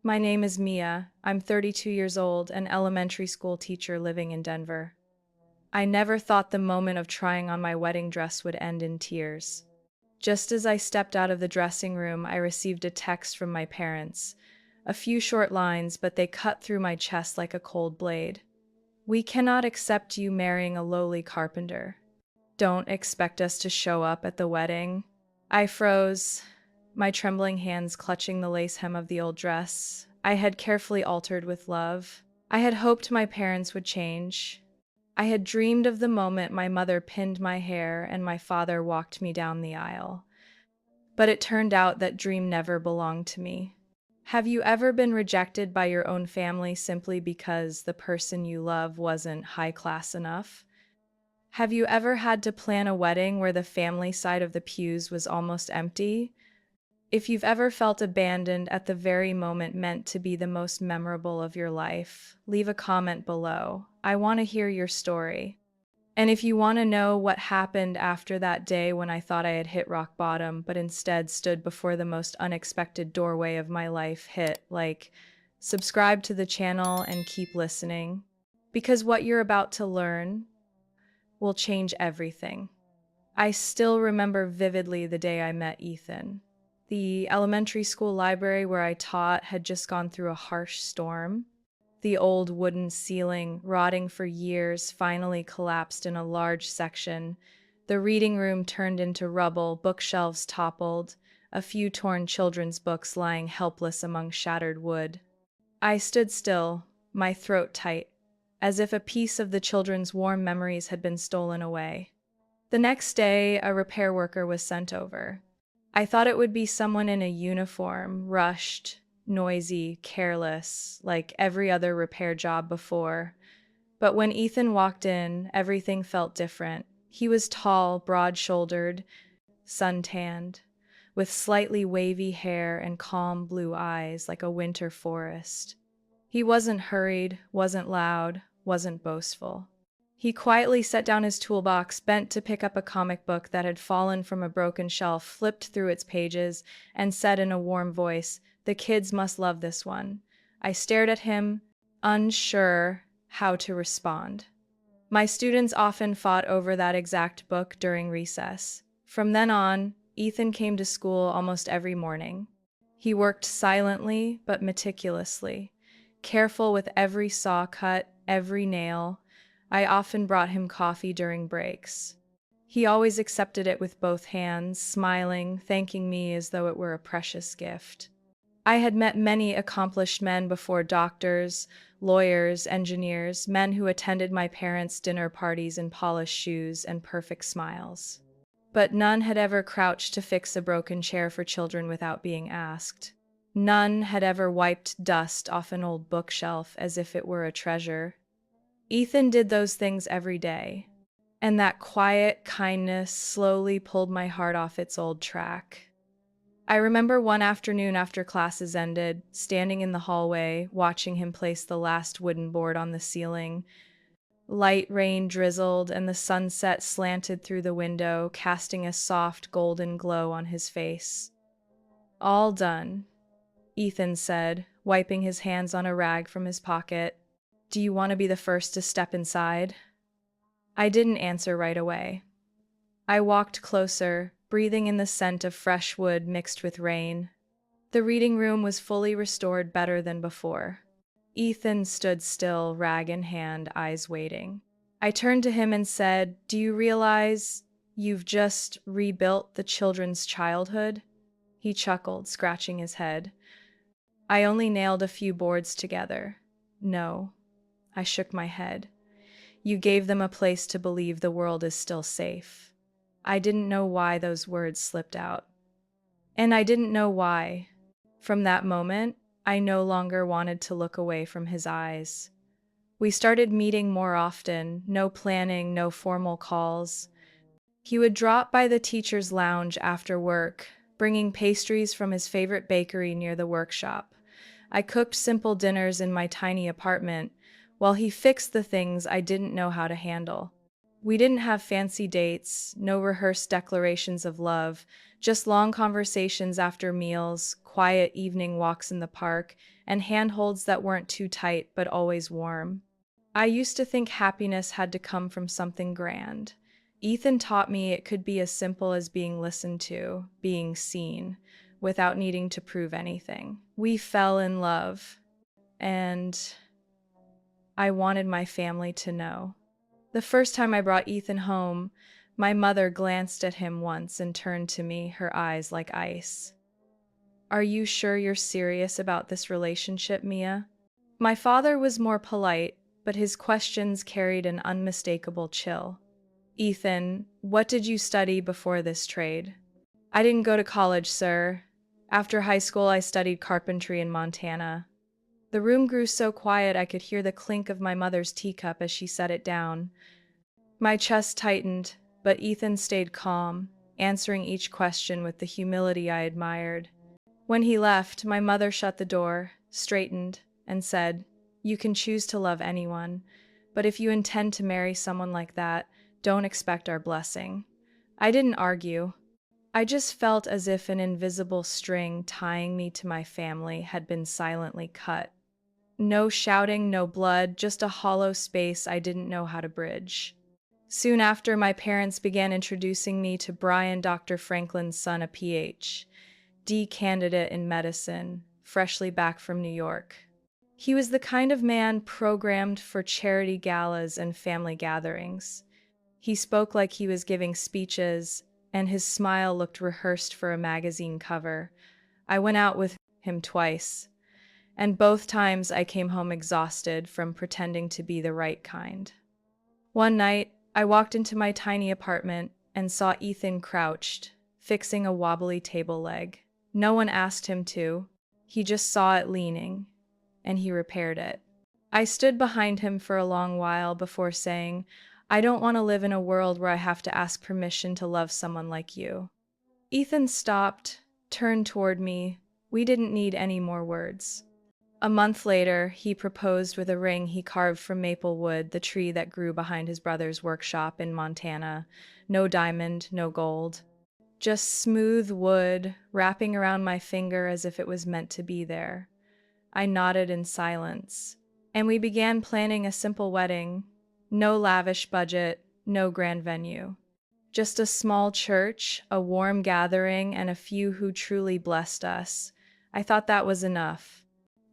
My name is Mia. I'm 32 years old, an elementary school teacher living in Denver. I never thought the moment of trying on my wedding dress would end in tears. Just as I stepped out of the dressing room, I received a text from my parents. A few short lines, but they cut through my chest like a cold blade. We cannot accept you marrying a lowly carpenter. Don't expect us to show up at the wedding. I froze, my trembling hands clutching the lace hem of the old dress I had carefully altered with love. I had hoped my parents would change. I had dreamed of the moment my mother pinned my hair and my father walked me down the aisle. But it turned out that dream never belonged to me. Have you ever been rejected by your own family simply because the person you love wasn't high class enough? Have you ever had to plan a wedding where the family side of the pews was almost empty? If you've ever felt abandoned at the very moment meant to be the most memorable of your life, leave a comment below. I want to hear your story. And if you want to know what happened after that day when I thought I had hit rock bottom, but instead stood before the most unexpected doorway of my life, subscribe to the channel and keep listening. Because what you're about to learn will change everything. I still remember vividly the day I met Ethan. The elementary school library where I taught had just gone through a harsh storm. The old wooden ceiling, rotting for years, finally collapsed in a large section. The reading room turned into rubble, bookshelves toppled, a few torn children's books lying helpless among shattered wood. I stood still, my throat tight, as if a piece of the children's warm memories had been stolen away. The next day, a repair worker was sent over. I thought it would be someone in a uniform, rushed, noisy, careless, like every other repair job before. But when Ethan walked in, everything felt different. He was tall, broad-shouldered, suntanned, with slightly wavy hair and calm blue eyes like a winter forest. He wasn't hurried, wasn't loud, wasn't boastful. He quietly set down his toolbox, bent to pick up a comic book that had fallen from a broken shelf, flipped through its pages, and said in a warm voice, "The kids must love this one." I stared at him, unsure how to respond. My students often fought over that exact book during recess. From then on, Ethan came to school almost every morning. He worked silently but meticulously, careful with every saw cut, every nail. I often brought him coffee during breaks. He always accepted it with both hands, smiling, thanking me as though it were a precious gift. I had met many accomplished men before: doctors, lawyers, engineers, men who attended my parents' dinner parties in polished shoes and perfect smiles. But none had ever crouched to fix a broken chair for children without being asked. None had ever wiped dust off an old bookshelf as if it were a treasure. Ethan did those things every day, and that quiet kindness slowly pulled my heart off its old track. I remember one afternoon after classes ended, standing in the hallway, watching him place the last wooden board on the ceiling. Light rain drizzled, and the sunset slanted through the window, casting a soft golden glow on his face. "All done," Ethan said, wiping his hands on a rag from his pocket. "Do you want to be the first to step inside?" I didn't answer right away. I walked closer, breathing in the scent of fresh wood mixed with rain. The reading room was fully restored, better than before. Ethan stood still, rag in hand, eyes waiting. I turned to him and said, "Do you realize you've just rebuilt the children's childhood?" He chuckled, scratching his head. "I only nailed a few boards together." "No." I shook my head. "You gave them a place to believe the world is still safe." I didn't know why those words slipped out. And I didn't know why. From that moment, I no longer wanted to look away from his eyes. We started meeting more often, no planning, no formal calls. He would drop by the teacher's lounge after work, bringing pastries from his favorite bakery near the workshop. I cooked simple dinners in my tiny apartment, while he fixed the things I didn't know how to handle. We didn't have fancy dates, no rehearsed declarations of love, just long conversations after meals, quiet evening walks in the park, and handholds that weren't too tight but always warm. I used to think happiness had to come from something grand. Ethan taught me it could be as simple as being listened to, being seen, without needing to prove anything. We fell in love, and I wanted my family to know. The first time I brought Ethan home, my mother glanced at him once and turned to me, her eyes like ice. "Are you sure you're serious about this relationship, Mia?" My father was more polite, but his questions carried an unmistakable chill. "Ethan, what did you study before this trade?" "I didn't go to college, sir. After high school, I studied carpentry in Montana." The room grew so quiet I could hear the clink of my mother's teacup as she set it down. My chest tightened, but Ethan stayed calm, answering each question with the humility I admired. When he left, my mother shut the door, straightened, and said, "You can choose to love anyone, but if you intend to marry someone like that, don't expect our blessing." I didn't argue. I just felt as if an invisible string tying me to my family had been silently cut. No shouting, no blood, just a hollow space I didn't know how to bridge. Soon after, my parents began introducing me to Brian, Dr. Franklin's son, a Ph.D. candidate in medicine, freshly back from New York. He was the kind of man programmed for charity galas and family gatherings. He spoke like he was giving speeches, and his smile looked rehearsed for a magazine cover. I went out with him twice, and both times I came home exhausted from pretending to be the right kind. One night, I walked into my tiny apartment and saw Ethan crouched, fixing a wobbly table leg. No one asked him to. He just saw it leaning, and he repaired it. I stood behind him for a long while before saying, "I don't want to live in a world where I have to ask permission to love someone like you." Ethan stopped, turned toward me. We didn't need any more words. A month later, he proposed with a ring he carved from maple wood, the tree that grew behind his brother's workshop in Montana. No diamond, no gold. Just smooth wood, wrapping around my finger as if it was meant to be there. I nodded in silence, and we began planning a simple wedding. No lavish budget, no grand venue. Just a small church, a warm gathering, and a few who truly blessed us. I thought that was enough.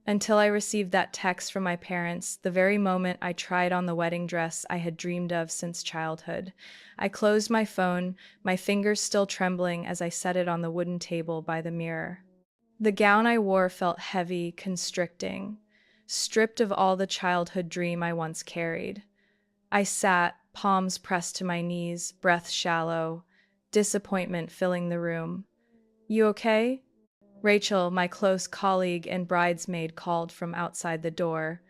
Until I received that text from my parents, the very moment I tried on the wedding dress I had dreamed of since childhood. I closed my phone, my fingers still trembling as I set it on the wooden table by the mirror. The gown I wore felt heavy, constricting, stripped of all the childhood dream I once carried. I sat, palms pressed to my knees, breath shallow, disappointment filling the room. "You okay?" Rachel, my close colleague and bridesmaid, called from outside the door.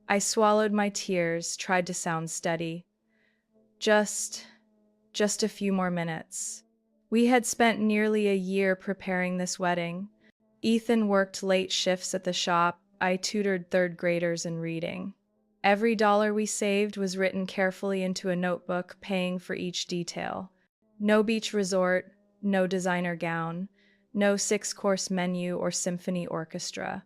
I swallowed my tears, tried to sound steady. Just a few more minutes. We had spent nearly a year preparing this wedding. Ethan worked late shifts at the shop. I tutored third graders in reading. Every dollar we saved was written carefully into a notebook, paying for each detail. No beach resort, no designer gown, no 6-course menu or symphony orchestra.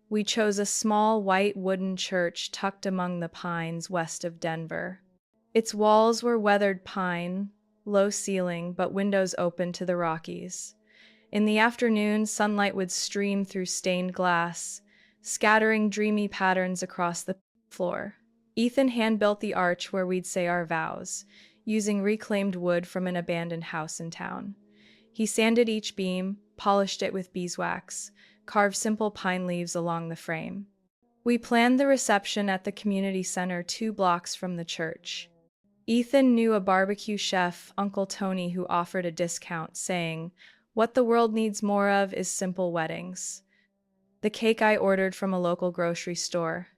We chose a small white wooden church tucked among the pines west of Denver. Its walls were weathered pine, low ceiling, but windows open to the Rockies. In the afternoon, sunlight would stream through stained glass, scattering dreamy patterns across the floor. Ethan hand-built the arch where we'd say our vows, using reclaimed wood from an abandoned house in town. He sanded each beam, polished it with beeswax, carved simple pine leaves along the frame. We planned the reception at the community center 2 blocks from the church. Ethan knew a barbecue chef, Uncle Tony, who offered a discount, saying, "What the world needs more of is simple weddings." The cake I ordered from a local grocery store.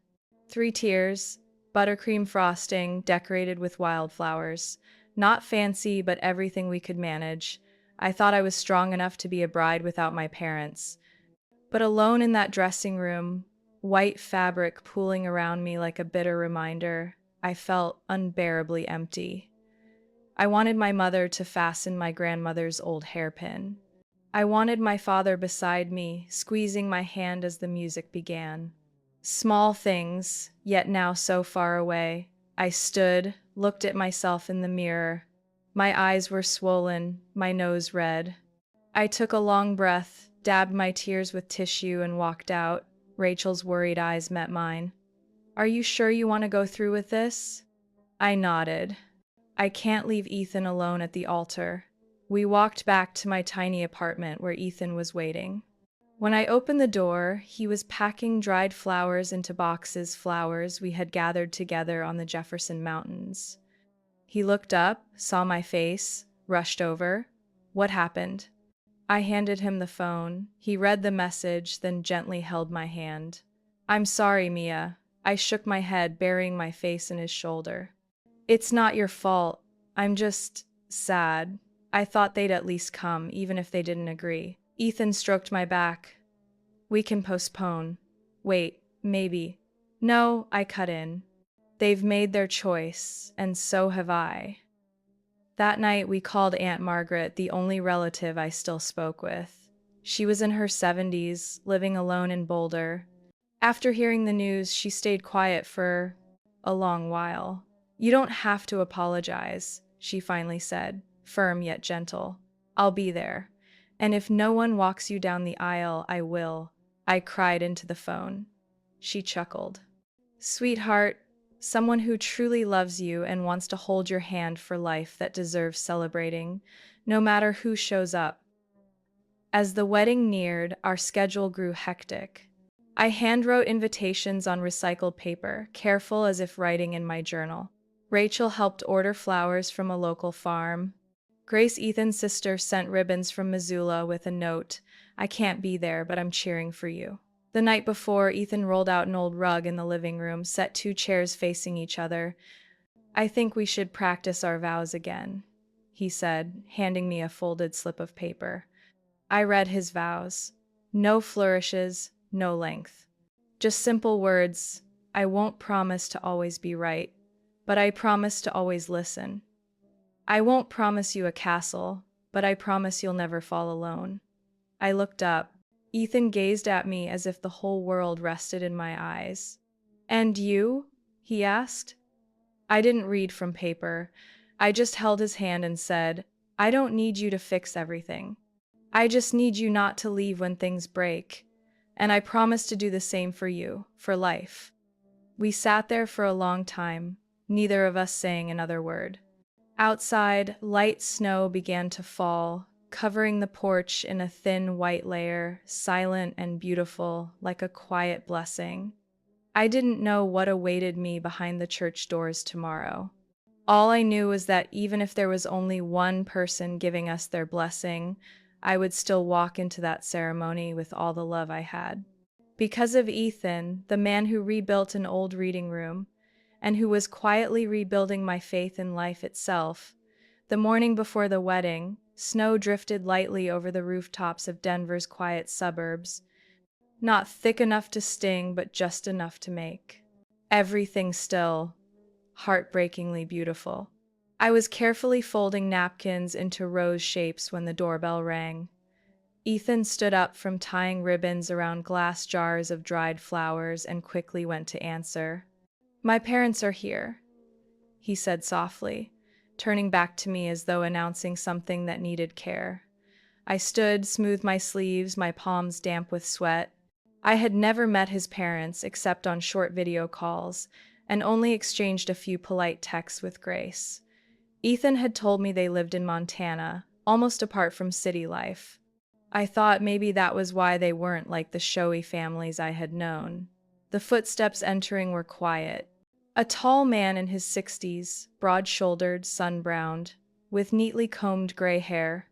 3 tiers, buttercream frosting, decorated with wildflowers. Not fancy, but everything we could manage. I thought I was strong enough to be a bride without my parents. But alone in that dressing room, white fabric pooling around me like a bitter reminder, I felt unbearably empty. I wanted my mother to fasten my grandmother's old hairpin. I wanted my father beside me, squeezing my hand as the music began. Small things, yet now so far away. I stood, looked at myself in the mirror. My eyes were swollen, my nose red. I took a long breath, dabbed my tears with tissue, and walked out. Rachel's worried eyes met mine. "Are you sure you want to go through with this?" I nodded. I can't leave Ethan alone at the altar. We walked back to my tiny apartment where Ethan was waiting. When I opened the door, he was packing dried flowers into boxes, flowers we had gathered together on the Jefferson Mountains. He looked up, saw my face, rushed over. "What happened?" I handed him the phone. He read the message, then gently held my hand. "I'm sorry, Mia." I shook my head, burying my face in his shoulder. "It's not your fault. I'm just sad. I thought they'd at least come, even if they didn't agree." Ethan stroked my back. "We can postpone." "Wait, maybe." "No," I cut in. "They've made their choice, and so have I." That night, we called Aunt Margaret, the only relative I still spoke with. She was in her 70s, living alone in Boulder. After hearing the news, she stayed quiet for a long while. "You don't have to apologize," she finally said, firm yet gentle. "I'll be there. And if no one walks you down the aisle, I will." I cried into the phone. She chuckled. "Sweetheart, someone who truly loves you and wants to hold your hand for life that deserves celebrating, no matter who shows up." As the wedding neared, our schedule grew hectic. I handwrote invitations on recycled paper, careful as if writing in my journal. Rachel helped order flowers from a local farm. Grace, Ethan's sister, sent ribbons from Missoula with a note, "I can't be there, but I'm cheering for you." The night before, Ethan rolled out an old rug in the living room, set 2 chairs facing each other. "I think we should practice our vows again," he said, handing me a folded slip of paper. I read his vows. No flourishes, no length. Just simple words. "I won't promise to always be right, but I promise to always listen. I won't promise you a castle, but I promise you'll never fall alone." I looked up. Ethan gazed at me as if the whole world rested in my eyes. "And you?" he asked. I didn't read from paper. I just held his hand and said, "I don't need you to fix everything. I just need you not to leave when things break. And I promise to do the same for you, for life." We sat there for a long time, neither of us saying another word. Outside, light snow began to fall, covering the porch in a thin white layer, silent and beautiful, like a quiet blessing. I didn't know what awaited me behind the church doors tomorrow. All I knew was that even if there was only one person giving us their blessing, I would still walk into that ceremony with all the love I had. Because of Ethan, the man who rebuilt an old reading room, and who was quietly rebuilding my faith in life itself, the morning before the wedding, snow drifted lightly over the rooftops of Denver's quiet suburbs, not thick enough to sting, but just enough to make everything still, heartbreakingly beautiful. I was carefully folding napkins into rose shapes when the doorbell rang. Ethan stood up from tying ribbons around glass jars of dried flowers and quickly went to answer. "My parents are here," he said softly, turning back to me as though announcing something that needed care. I stood, smoothed my sleeves, my palms damp with sweat. I had never met his parents except on short video calls, and only exchanged a few polite texts with Grace. Ethan had told me they lived in Montana, almost apart from city life. I thought maybe that was why they weren't like the showy families I had known. The footsteps entering were quiet. A tall man in his 60s, broad-shouldered, sun-browned, with neatly combed gray hair.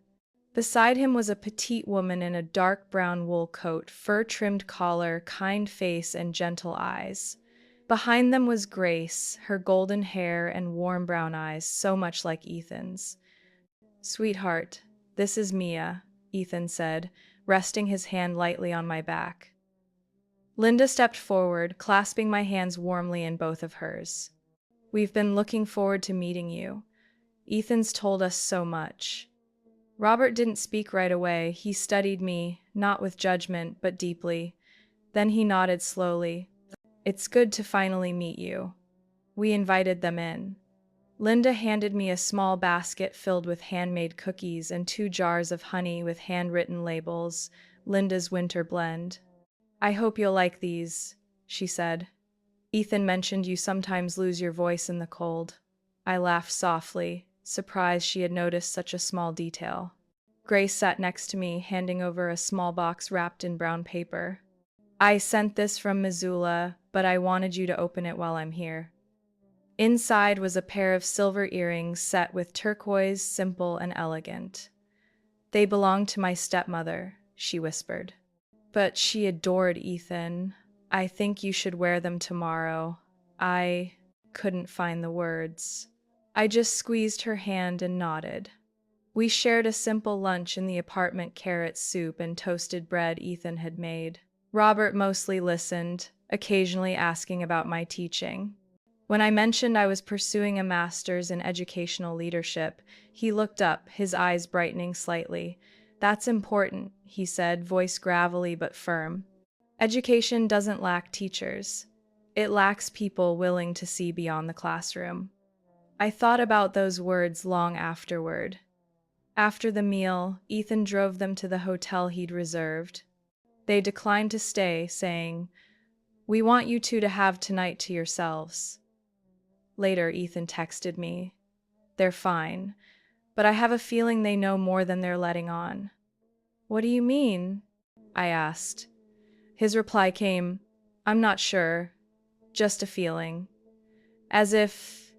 Beside him was a petite woman in a dark brown wool coat, fur-trimmed collar, kind face, and gentle eyes. Behind them was Grace, her golden hair and warm brown eyes so much like Ethan's. "Sweetheart, this is Mia," Ethan said, resting his hand lightly on my back. Linda stepped forward, clasping my hands warmly in both of hers. We've been looking forward to meeting you. Ethan's told us so much. Robert didn't speak right away. He studied me, not with judgment, but deeply. Then he nodded slowly. It's good to finally meet you. We invited them in. Linda handed me a small basket filled with handmade cookies and 2 jars of honey with handwritten labels, Linda's winter blend. I hope you'll like these, she said. Ethan mentioned you sometimes lose your voice in the cold. I laughed softly, surprised she had noticed such a small detail. Grace sat next to me, handing over a small box wrapped in brown paper. I sent this from Missoula, but I wanted you to open it while I'm here. Inside was a pair of silver earrings set with turquoise, simple and elegant. They belonged to my stepmother, she whispered. But she adored Ethan. I think you should wear them tomorrow. I couldn't find the words. I just squeezed her hand and nodded. We shared a simple lunch in the apartment, carrot soup and toasted bread Ethan had made. Robert mostly listened, occasionally asking about my teaching. When I mentioned I was pursuing a master's in educational leadership, he looked up, his eyes brightening slightly. That's important, he said, voice gravelly but firm. Education doesn't lack teachers. It lacks people willing to see beyond the classroom. I thought about those words long afterward. After the meal, Ethan drove them to the hotel he'd reserved. They declined to stay, saying, "We want you two to have tonight to yourselves." Later, Ethan texted me, "They're fine, but I have a feeling they know more than they're letting on." "What do you mean?" I asked. His reply came, "I'm not sure, just a feeling." As if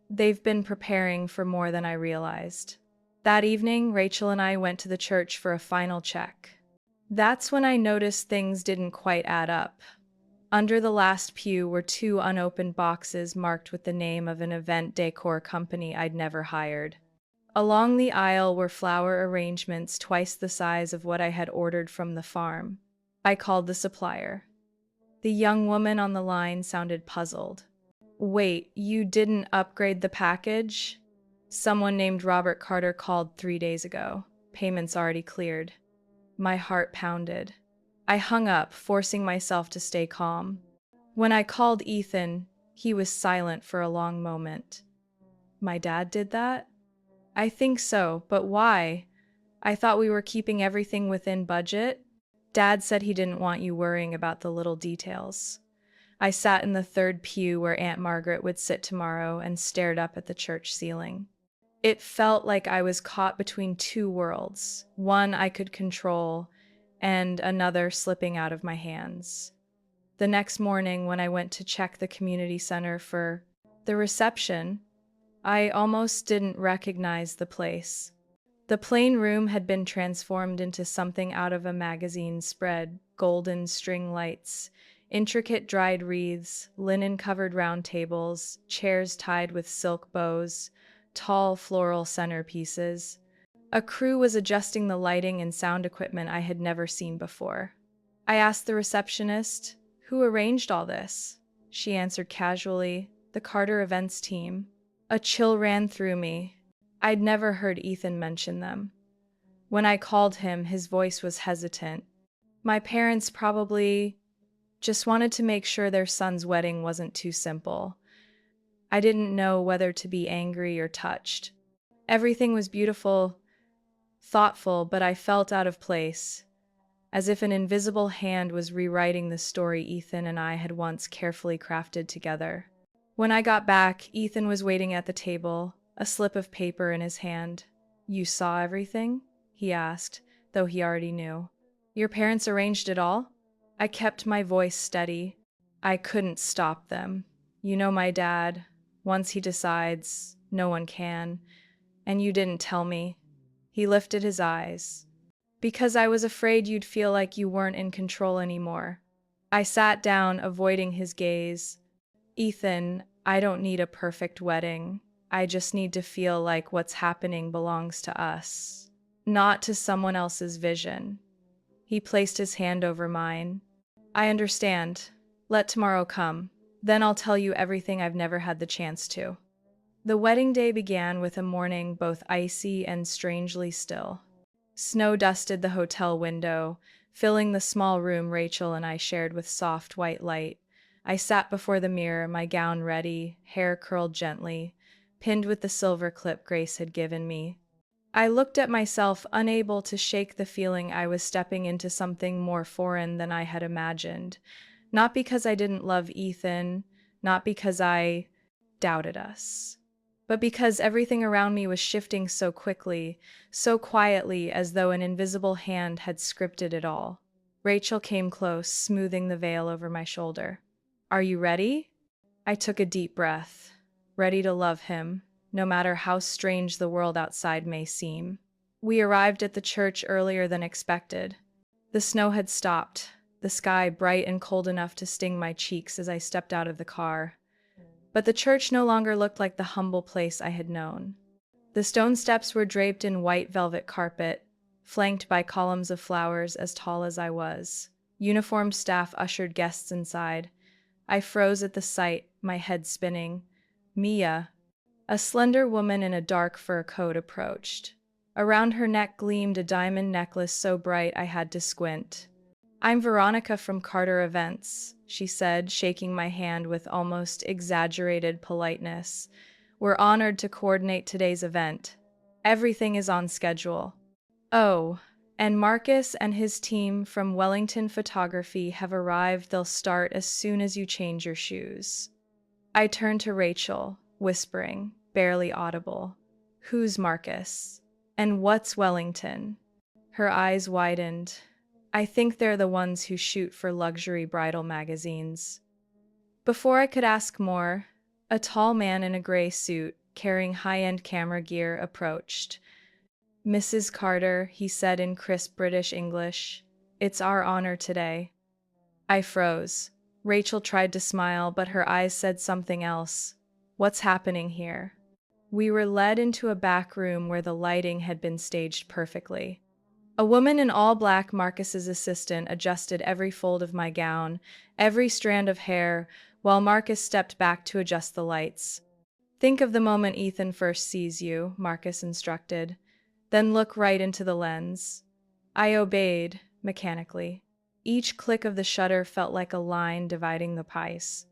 they've been preparing for more than I realized. That evening, Rachel and I went to the church for a final check. That's when I noticed things didn't quite add up. Under the last pew were 2 unopened boxes marked with the name of an event decor company I'd never hired. Along the aisle were flower arrangements twice the size of what I had ordered from the farm. I called the supplier. The young woman on the line sounded puzzled. "Wait, you didn't upgrade the package?" "Someone named Robert Carter called 3 days ago. Payment's already cleared." My heart pounded. I hung up, forcing myself to stay calm. When I called Ethan, he was silent for a long moment. "My dad did that?" "I think so, but why? I thought we were keeping everything within budget." "Dad said he didn't want you worrying about the little details." I sat in the 3rd pew where Aunt Margaret would sit tomorrow and stared up at the church ceiling. It felt like I was caught between 2 worlds, one I could control, and another slipping out of my hands. The next morning, when I went to check the community center for the reception, I almost didn't recognize the place. The plain room had been transformed into something out of a magazine spread, golden string lights, intricate dried wreaths, linen-covered round tables, chairs tied with silk bows, tall floral centerpieces. A crew was adjusting the lighting and sound equipment I had never seen before. I asked the receptionist, "Who arranged all this?" She answered casually, "The Carter events team." A chill ran through me. I'd never heard Ethan mention them. When I called him, his voice was hesitant. My parents probably just wanted to make sure their son's wedding wasn't too simple. I didn't know whether to be angry or touched. Everything was beautiful, thoughtful, but I felt out of place, as if an invisible hand was rewriting the story Ethan and I had once carefully crafted together. When I got back, Ethan was waiting at the table, a slip of paper in his hand. "You saw everything?" he asked, though he already knew. "Your parents arranged it all?" I kept my voice steady. I couldn't stop them. You know my dad. Once he decides, no one can. And you didn't tell me. He lifted his eyes. "Because I was afraid you'd feel like you weren't in control anymore." I sat down, avoiding his gaze. "Ethan, I don't need a perfect wedding. I just need to feel like what's happening belongs to us, not to someone else's vision." He placed his hand over mine. "I understand. Let tomorrow come." Then I'll tell you everything I've never had the chance to. The wedding day began with a morning both icy and strangely still. Snow dusted the hotel window, filling the small room Rachel and I shared with soft white light. I sat before the mirror, my gown ready, hair curled gently, pinned with the silver clip Grace had given me. I looked at myself, unable to shake the feeling I was stepping into something more foreign than I had imagined. Not because I didn't love Ethan, not because I doubted us, but because everything around me was shifting so quickly, so quietly, as though an invisible hand had scripted it all. Rachel came close, smoothing the veil over my shoulder. Are you ready? I took a deep breath, ready to love him, no matter how strange the world outside may seem. We arrived at the church earlier than expected. The snow had stopped, the sky bright and cold enough to sting my cheeks as I stepped out of the car. But the church no longer looked like the humble place I had known. The stone steps were draped in white velvet carpet, flanked by columns of flowers as tall as I was. Uniformed staff ushered guests inside. I froze at the sight, my head spinning. Mia, a slender woman in a dark fur coat, approached. Around her neck gleamed a diamond necklace so bright I had to squint. I'm Veronica from Carter Events, she said, shaking my hand with almost exaggerated politeness. We're honored to coordinate today's event. Everything is on schedule. Oh, and Marcus and his team from Wellington Photography have arrived. They'll start as soon as you change your shoes. I turned to Rachel, whispering, barely audible. Who's Marcus? And what's Wellington? Her eyes widened. I think they're the ones who shoot for luxury bridal magazines. Before I could ask more, a tall man in a gray suit, carrying high-end camera gear, approached. Mrs. Carter, he said in crisp British English, it's our honor today. I froze. Rachel tried to smile, but her eyes said something else. What's happening here? We were led into a back room where the lighting had been staged perfectly. A woman in all black, Marcus's assistant, adjusted every fold of my gown, every strand of hair, while Marcus stepped back to adjust the lights. Think of the moment Ethan first sees you, Marcus instructed. Then look right into the lens. I obeyed, mechanically. Each click of the shutter felt like a line dividing the piece.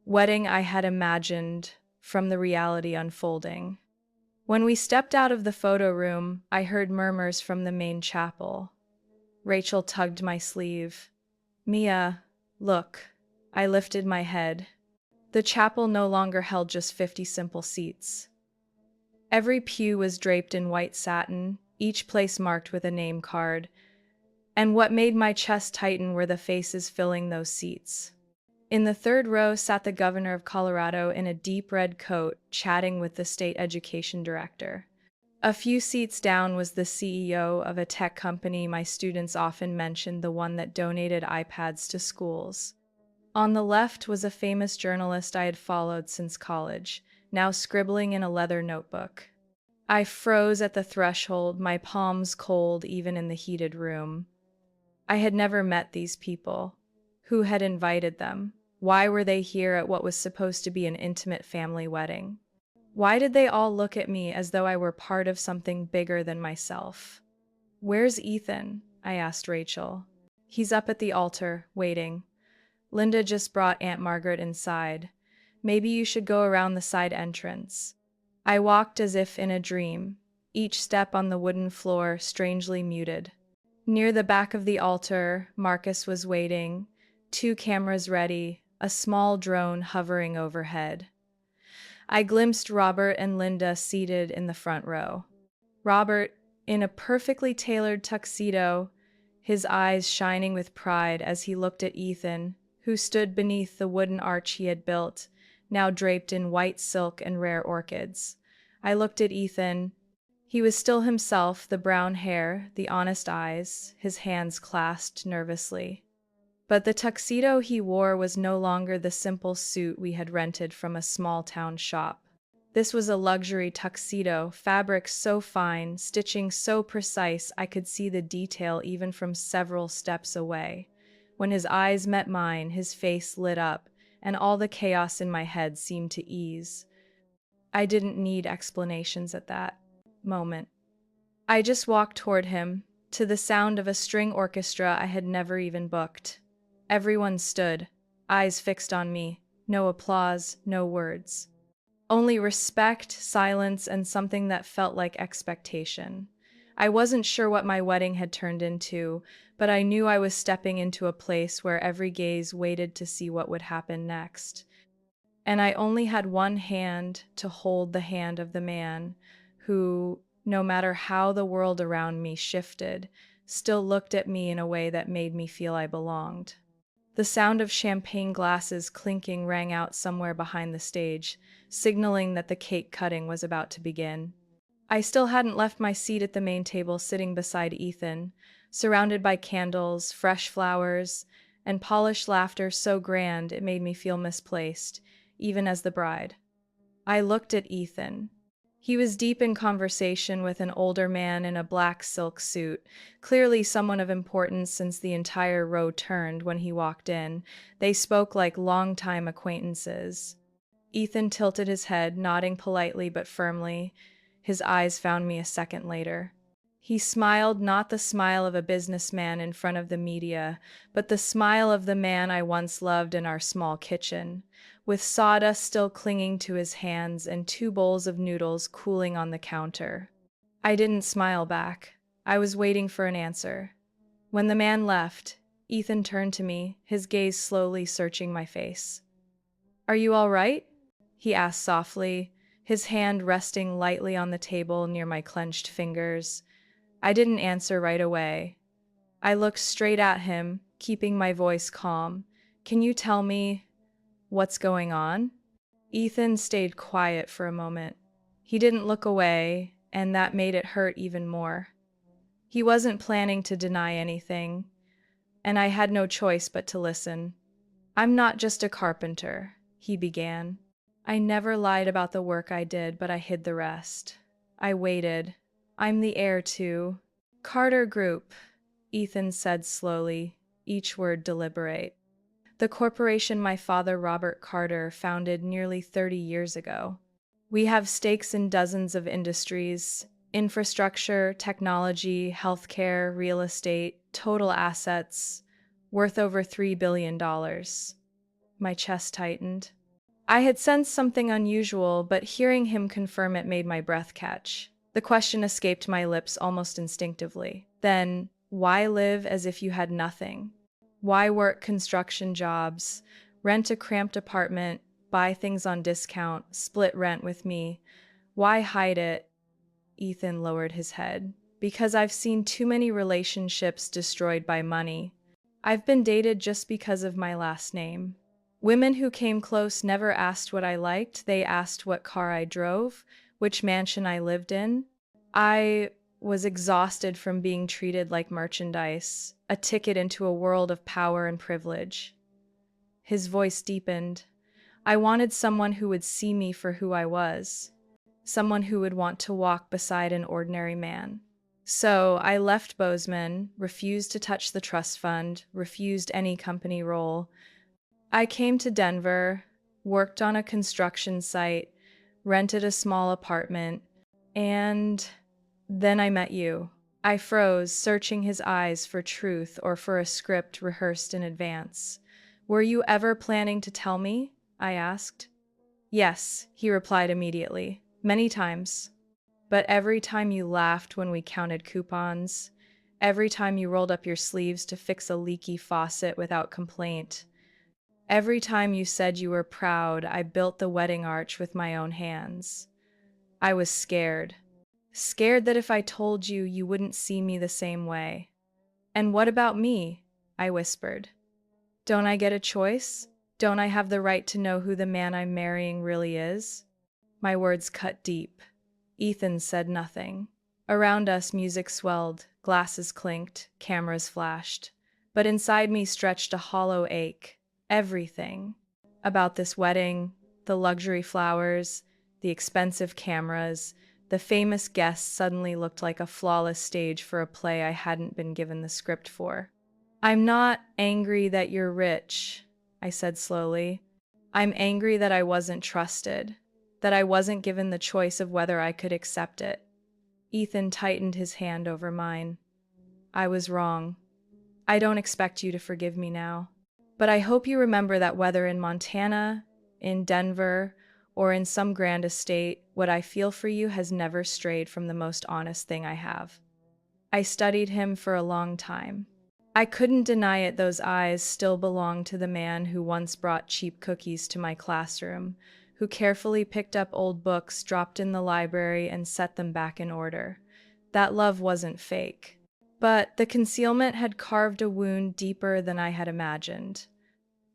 Wedding I had imagined from the reality unfolding. When we stepped out of the photo room, I heard murmurs from the main chapel. Rachel tugged my sleeve. Mia, look. I lifted my head. The chapel no longer held just 50 simple seats. Every pew was draped in white satin, each place marked with a name card. And what made my chest tighten were the faces filling those seats. In the third row sat the governor of Colorado in a deep red coat, chatting with the state education director. A few seats down was the CEO of a tech company my students often mentioned, the one that donated iPads to schools. On the left was a famous journalist I had followed since college, now scribbling in a leather notebook. I froze at the threshold, my palms cold even in the heated room. I had never met these people. Who had invited them? Why were they here at what was supposed to be an intimate family wedding? Why did they all look at me as though I were part of something bigger than myself? Where's Ethan? I asked Rachel. He's up at the altar, waiting. Linda just brought Aunt Margaret inside. Maybe you should go around the side entrance. I walked as if in a dream, each step on the wooden floor strangely muted. Near the back of the altar, Marcus was waiting, 2 cameras ready, a small drone hovering overhead. I glimpsed Robert and Linda seated in the front row. Robert, in a perfectly tailored tuxedo, his eyes shining with pride as he looked at Ethan, who stood beneath the wooden arch he had built, now draped in white silk and rare orchids. I looked at Ethan. He was still himself, the brown hair, the honest eyes, his hands clasped nervously. But the tuxedo he wore was no longer the simple suit we had rented from a small-town shop. This was a luxury tuxedo, fabric so fine, stitching so precise I could see the detail even from several steps away. When his eyes met mine, his face lit up, and all the chaos in my head seemed to ease. I didn't need explanations at that moment. I just walked toward him, to the sound of a string orchestra I had never even booked. Everyone stood, eyes fixed on me, no applause, no words. Only respect, silence, and something that felt like expectation. I wasn't sure what my wedding had turned into, but I knew I was stepping into a place where every gaze waited to see what would happen next. And I only had one hand to hold the hand of the man who, no matter how the world around me shifted, still looked at me in a way that made me feel I belonged. The sound of champagne glasses clinking rang out somewhere behind the stage, signaling that the cake cutting was about to begin. I still hadn't left my seat at the main table, sitting beside Ethan, surrounded by candles, fresh flowers, and polished laughter so grand it made me feel misplaced, even as the bride. I looked at Ethan. He was deep in conversation with an older man in a black silk suit, clearly someone of importance since the entire row turned when he walked in. They spoke like longtime acquaintances. Ethan tilted his head, nodding politely but firmly. His eyes found me a second later. He smiled, not the smile of a businessman in front of the media, but the smile of the man I once loved in our small kitchen, with sawdust still clinging to his hands and 2 bowls of noodles cooling on the counter. I didn't smile back. I was waiting for an answer. When the man left, Ethan turned to me, his gaze slowly searching my face. "Are you all right?" he asked softly, his hand resting lightly on the table near my clenched fingers. I didn't answer right away. I looked straight at him, keeping my voice calm. "Can you tell me what's going on?" Ethan stayed quiet for a moment. He didn't look away, and that made it hurt even more. He wasn't planning to deny anything, and I had no choice but to listen. "I'm not just a carpenter," he began. "I never lied about the work I did, but I hid the rest. I waited. I'm the heir to Carter Group," Ethan said slowly, each word deliberate. "The corporation my father, Robert Carter, founded nearly 30 years ago. We have stakes in dozens of industries: infrastructure, technology, healthcare, real estate, total assets worth over $3 billion. My chest tightened. I had sensed something unusual, but hearing him confirm it made my breath catch. The question escaped my lips almost instinctively. "Then, why live as if you had nothing? Why work construction jobs, rent a cramped apartment, buy things on discount, split rent with me? Why hide it?" Ethan lowered his head. "Because I've seen too many relationships destroyed by money. I've been dated just because of my last name. Women who came close never asked what I liked, they asked what car I drove, which mansion I lived in. I was exhausted from being treated like merchandise, a ticket into a world of power and privilege." His voice deepened. "I wanted someone who would see me for who I was, someone who would want to walk beside an ordinary man. So I left Bozeman, refused to touch the trust fund, refused any company role. I came to Denver, worked on a construction site, rented a small apartment, and then I met you." I froze, searching his eyes for truth or for a script rehearsed in advance. "Were you ever planning to tell me?" I asked. "Yes," he replied immediately. "Many times. But every time you laughed when we counted coupons, every time you rolled up your sleeves to fix a leaky faucet without complaint, every time you said you were proud, I built the wedding arch with my own hands. I was scared. Scared that if I told you, you wouldn't see me the same way." "And what about me?" I whispered. "Don't I get a choice? Don't I have the right to know who the man I'm marrying really is?" My words cut deep. Ethan said nothing. Around us, music swelled, glasses clinked, cameras flashed. But inside me stretched a hollow ache. Everything about this wedding, the luxury flowers, the expensive cameras, the famous guests suddenly looked like a flawless stage for a play I hadn't been given the script for. "I'm not angry that you're rich," I said slowly. I'm angry that I wasn't trusted, that I wasn't given the choice of whether I could accept it. Ethan tightened his hand over mine. I was wrong. I don't expect you to forgive me now. But I hope you remember that whether in Montana, in Denver, or in some grand estate, what I feel for you has never strayed from the most honest thing I have. I studied him for a long time. I couldn't deny it, those eyes still belonged to the man who once brought cheap cookies to my classroom, who carefully picked up old books dropped in the library and set them back in order. That love wasn't fake. But the concealment had carved a wound deeper than I had imagined.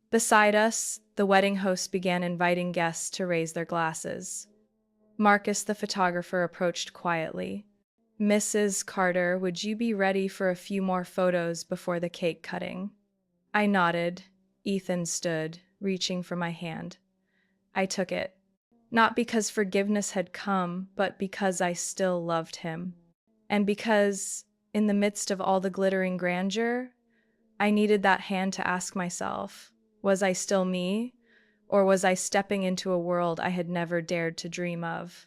Beside us, the wedding host began inviting guests to raise their glasses. Marcus, the photographer, approached quietly. Mrs. Carter, would you be ready for a few more photos before the cake cutting? I nodded. Ethan stood, reaching for my hand. I took it. Not because forgiveness had come, but because I still loved him. And because, in the midst of all the glittering grandeur, I needed that hand to ask myself, was I still me? Or was I stepping into a world I had never dared to dream of?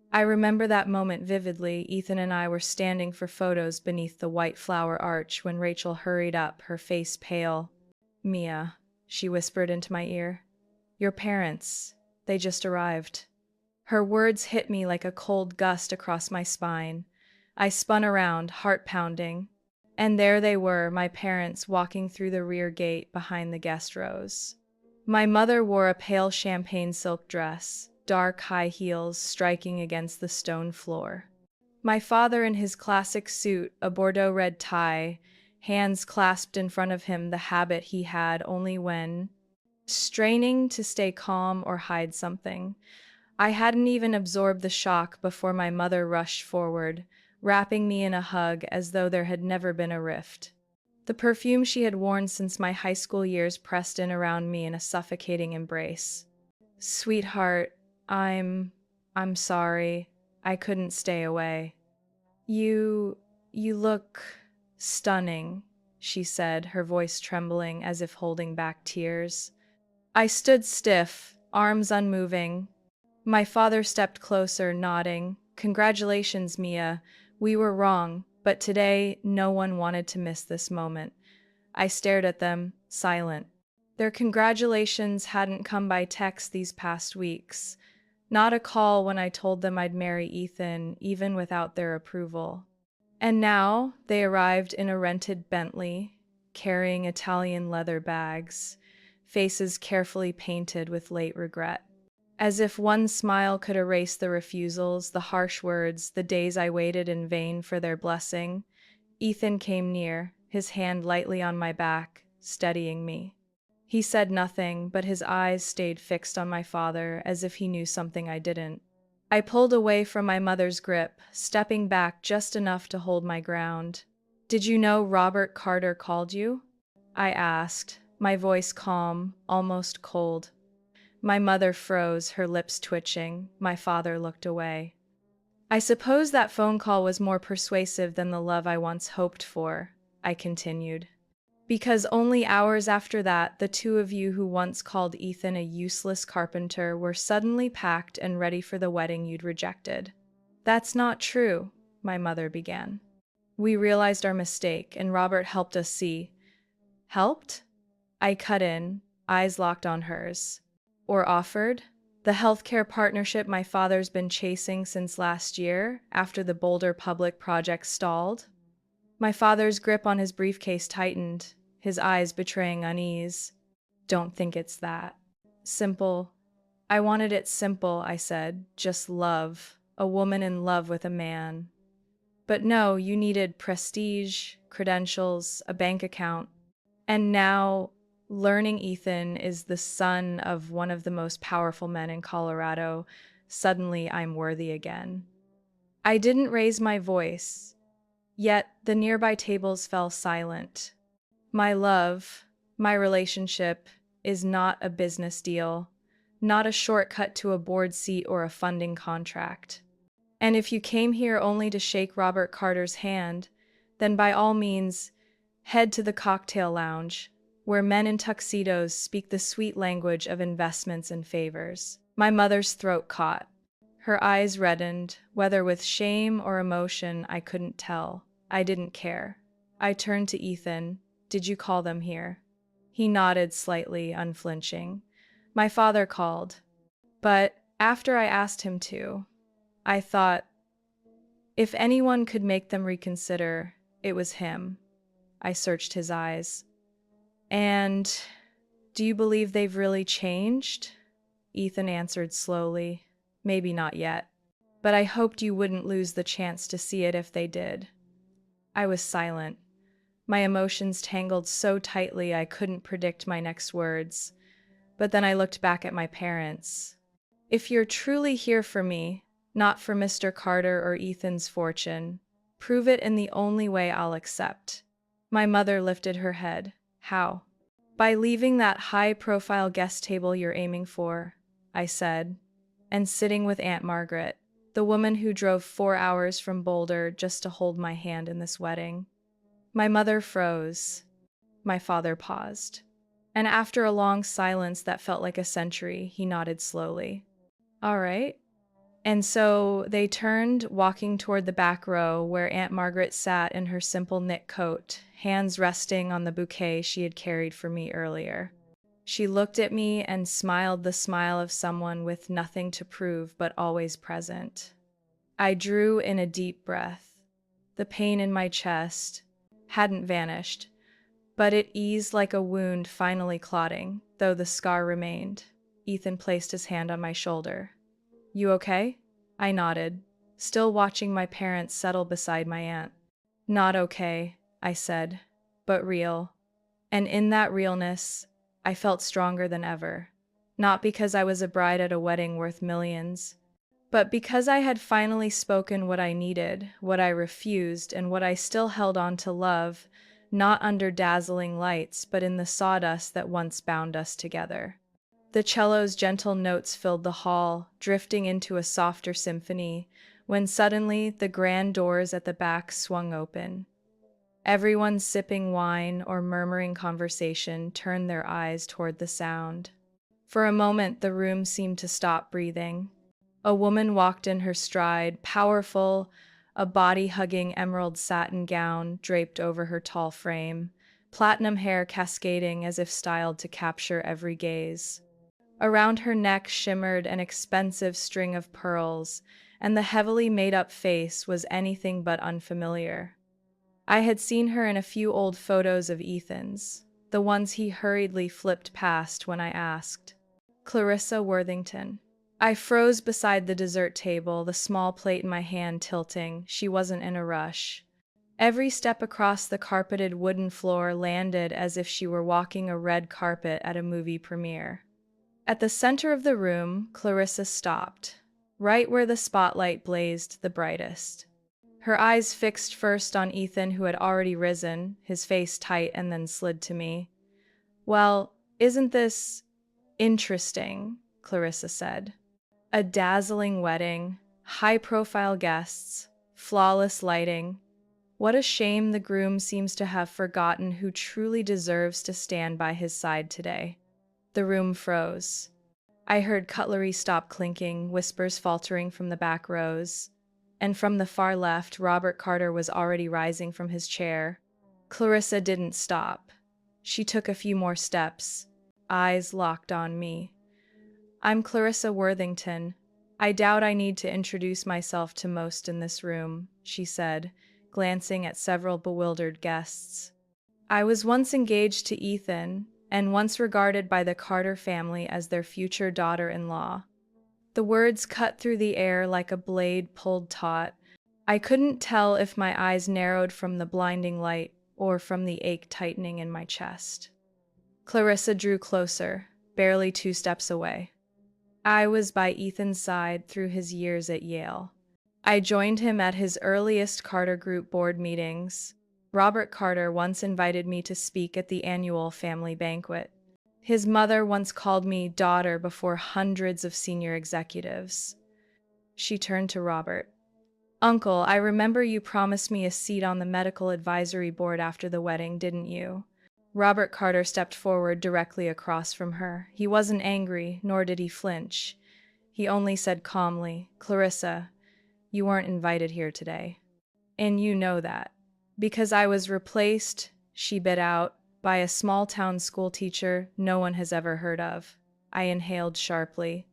I remember that moment vividly. Ethan and I were standing for photos beneath the white flower arch when Rachel hurried up, her face pale. Mia, she whispered into my ear. Your parents, they just arrived. Her words hit me like a cold gust across my spine. I spun around, heart pounding. And there they were, my parents, walking through the rear gate behind the guest rows. My mother wore a pale champagne silk dress, dark high heels striking against the stone floor. My father in his classic suit, a Bordeaux red tie, hands clasped in front of him, the habit he had only when straining to stay calm or hide something. I hadn't even absorbed the shock before my mother rushed forward, wrapping me in a hug as though there had never been a rift. The perfume she had worn since my high school years pressed in around me in a suffocating embrace. Sweetheart, I'm sorry. I couldn't stay away. You look stunning, she said, her voice trembling as if holding back tears. I stood stiff, arms unmoving. My father stepped closer, nodding. Congratulations, Mia. We were wrong, but today no one wanted to miss this moment. I stared at them, silent. Their congratulations hadn't come by text these past weeks. Not a call when I told them I'd marry Ethan, even without their approval. And now they arrived in a rented Bentley, carrying Italian leather bags, faces carefully painted with late regret. As if one smile could erase the refusals, the harsh words, the days I waited in vain for their blessing, Ethan came near, his hand lightly on my back, steadying me. He said nothing, but his eyes stayed fixed on my father, as if he knew something I didn't. I pulled away from my mother's grip, stepping back just enough to hold my ground. Did you know Robert Carter called you? I asked, my voice calm, almost cold. My mother froze, her lips twitching. My father looked away. I suppose that phone call was more persuasive than the love I once hoped for, I continued. Because only hours after that, the two of you who once called Ethan a useless carpenter were suddenly packed and ready for the wedding you'd rejected. That's not true, my mother began. We realized our mistake, and Robert helped us see. Helped? I cut in, eyes locked on hers. Or offered? The healthcare partnership my father's been chasing since last year, after the Boulder public project stalled? My father's grip on his briefcase tightened, his eyes betraying unease. Don't think it's that. Simple. I wanted it simple, I said. Just love. A woman in love with a man. But no, you needed prestige, credentials, a bank account. And now, learning Ethan is the son of one of the most powerful men in Colorado, suddenly I'm worthy again. I didn't raise my voice. Yet the nearby tables fell silent. My love, my relationship, is not a business deal, not a shortcut to a board seat or a funding contract. And if you came here only to shake Robert Carter's hand, then by all means, head to the cocktail lounge. where men in tuxedos speak the sweet language of investments and favors. My mother's throat caught. Her eyes reddened, whether with shame or emotion, I couldn't tell. I didn't care. I turned to Ethan. Did you call them here? He nodded slightly, unflinching. My father called. But after I asked him to, I thought, if anyone could make them reconsider, it was him. I searched his eyes. And do you believe they've really changed? Ethan answered slowly. Maybe not yet. But I hoped you wouldn't lose the chance to see it if they did. I was silent. My emotions tangled so tightly I couldn't predict my next words. But then I looked back at my parents. If you're truly here for me, not for Mr. Carter or Ethan's fortune, prove it in the only way I'll accept. My mother lifted her head. How? By leaving that high-profile guest table you're aiming for, I said, and sitting with Aunt Margaret, the woman who drove 4 hours from Boulder just to hold my hand in this wedding. My mother froze. My father paused. And after a long silence that felt like a century, he nodded slowly. All right. And so they turned, walking toward the back row where Aunt Margaret sat in her simple knit coat, hands resting on the bouquet she had carried for me earlier. She looked at me and smiled the smile of someone with nothing to prove but always present. I drew in a deep breath. The pain in my chest hadn't vanished, but it eased like a wound finally clotting, though the scar remained. Ethan placed his hand on my shoulder. You okay? I nodded, still watching my parents settle beside my aunt. Not okay, I said, but real. And in that realness, I felt stronger than ever. Not because I was a bride at a wedding worth millions, but because I had finally spoken what I needed, what I refused, and what I still held on to love, not under dazzling lights, but in the sawdust that once bound us together. The cello's gentle notes filled the hall, drifting into a softer symphony, when suddenly the grand doors at the back swung open. Everyone sipping wine or murmuring conversation turned their eyes toward the sound. For a moment, the room seemed to stop breathing. A woman walked in her stride, powerful, a body-hugging emerald satin gown draped over her tall frame, platinum hair cascading as if styled to capture every gaze. Around her neck shimmered an expensive string of pearls, and the heavily made-up face was anything but unfamiliar. I had seen her in a few old photos of Ethan's, the ones he hurriedly flipped past when I asked. Clarissa Worthington. I froze beside the dessert table, the small plate in my hand tilting. She wasn't in a rush. Every step across the carpeted wooden floor landed as if she were walking a red carpet at a movie premiere. At the center of the room, Clarissa stopped, right where the spotlight blazed the brightest. Her eyes fixed first on Ethan, who had already risen, his face tight, and then slid to me. Well, isn't this interesting? Clarissa said. A dazzling wedding, high-profile guests, flawless lighting. What a shame the groom seems to have forgotten who truly deserves to stand by his side today. The room froze. I heard cutlery stop clinking, whispers faltering from the back rows. And from the far left, Robert Carter was already rising from his chair. Clarissa didn't stop. She took a few more steps, eyes locked on me. I'm Clarissa Worthington. I doubt I need to introduce myself to most in this room, she said, glancing at several bewildered guests. I was once engaged to Ethan, and once regarded by the Carter family as their future daughter-in-law. The words cut through the air like a blade pulled taut. I couldn't tell if my eyes narrowed from the blinding light or from the ache tightening in my chest. Clarissa drew closer, barely 2 steps away. I was by Ethan's side through his years at Yale. I joined him at his earliest Carter Group board meetings. Robert Carter once invited me to speak at the annual family banquet. His mother once called me daughter before hundreds of senior executives. She turned to Robert. Uncle, I remember you promised me a seat on the medical advisory board after the wedding, didn't you? Robert Carter stepped forward directly across from her. He wasn't angry, nor did he flinch. He only said calmly, "Clarissa, you weren't invited here today. And you know that. Because I was replaced," she bit out, "by a small-town schoolteacher no one has ever heard of." I inhaled sharply.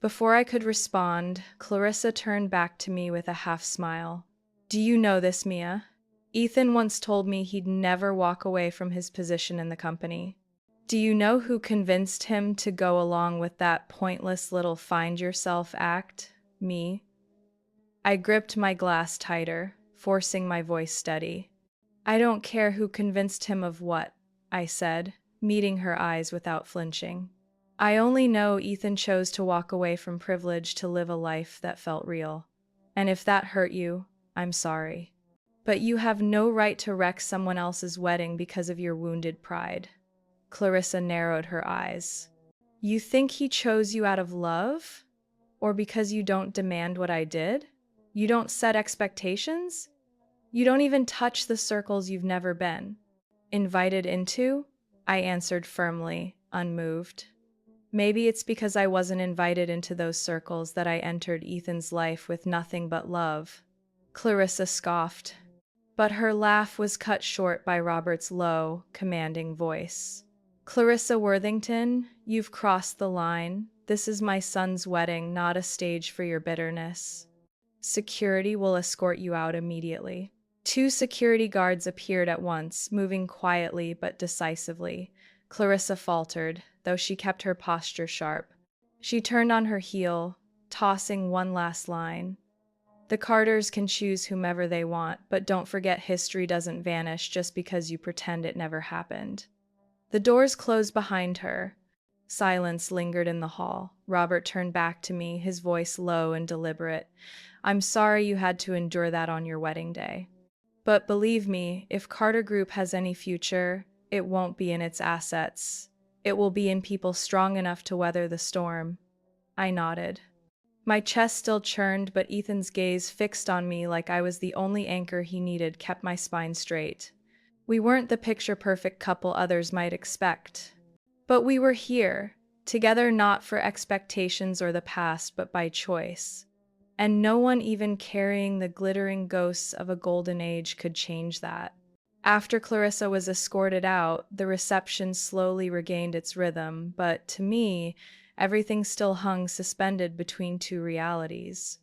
Before I could respond, Clarissa turned back to me with a half-smile. "Do you know this, Mia? Ethan once told me he'd never walk away from his position in the company. Do you know who convinced him to go along with that pointless little find-yourself act? Me." I gripped my glass tighter, forcing my voice steady. "I don't care who convinced him of what," I said, meeting her eyes without flinching. "I only know Ethan chose to walk away from privilege to live a life that felt real. And if that hurt you, I'm sorry. But you have no right to wreck someone else's wedding because of your wounded pride." Clarissa narrowed her eyes. "You think he chose you out of love? Or because you don't demand what I did? You don't set expectations? You don't even touch the circles you've never been invited into?" I answered firmly, unmoved. "Maybe it's because I wasn't invited into those circles that I entered Ethan's life with nothing but love." Clarissa scoffed, but her laugh was cut short by Robert's low, commanding voice. "Clarissa Worthington, you've crossed the line. This is my son's wedding, not a stage for your bitterness. Security will escort you out immediately." 2 security guards appeared at once, moving quietly but decisively. Clarissa faltered, though she kept her posture sharp. She turned on her heel, tossing one last line. "The Carters can choose whomever they want, but don't forget history doesn't vanish just because you pretend it never happened." The doors closed behind her. Silence lingered in the hall. Robert turned back to me, his voice low and deliberate. "I'm sorry you had to endure that on your wedding day. But believe me, if Carter Group has any future, it won't be in its assets. It will be in people strong enough to weather the storm." I nodded. My chest still churned, but Ethan's gaze, fixed on me like I was the only anchor he needed, kept my spine straight. We weren't the picture-perfect couple others might expect. But we were here, together not for expectations or the past, but by choice. And no one even carrying the glittering ghosts of a golden age could change that. After Clarissa was escorted out, the reception slowly regained its rhythm, but to me, everything still hung suspended between 2 realities.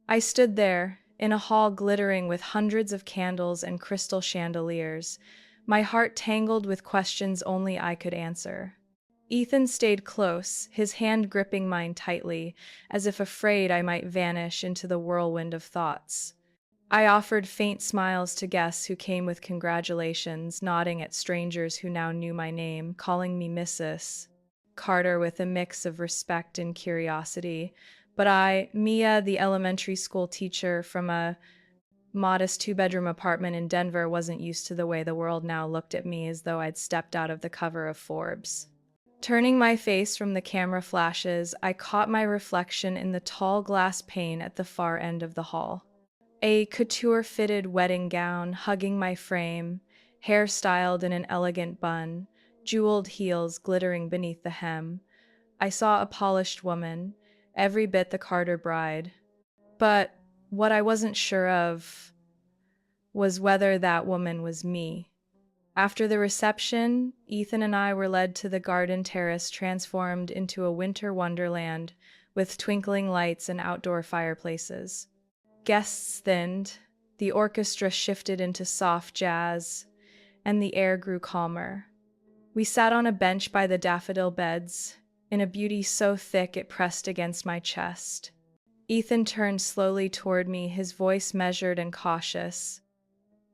I stood there, in a hall glittering with hundreds of candles and crystal chandeliers, my heart tangled with questions only I could answer. Ethan stayed close, his hand gripping mine tightly, as if afraid I might vanish into the whirlwind of thoughts. I offered faint smiles to guests who came with congratulations, nodding at strangers who now knew my name, calling me Mrs. Carter with a mix of respect and curiosity. But I, Mia, the elementary school teacher from a modest 2-bedroom apartment in Denver, wasn't used to the way the world now looked at me, as though I'd stepped out of the cover of Forbes. Turning my face from the camera flashes, I caught my reflection in the tall glass pane at the far end of the hall. A couture-fitted wedding gown hugging my frame, hair styled in an elegant bun, jeweled heels glittering beneath the hem. I saw a polished woman, every bit the Carter bride. But what I wasn't sure of was whether that woman was me. After the reception, Ethan and I were led to the garden terrace, transformed into a winter wonderland with twinkling lights and outdoor fireplaces. Guests thinned, the orchestra shifted into soft jazz, and the air grew calmer. We sat on a bench by the daffodil beds, in a beauty so thick it pressed against my chest. Ethan turned slowly toward me, his voice measured and cautious.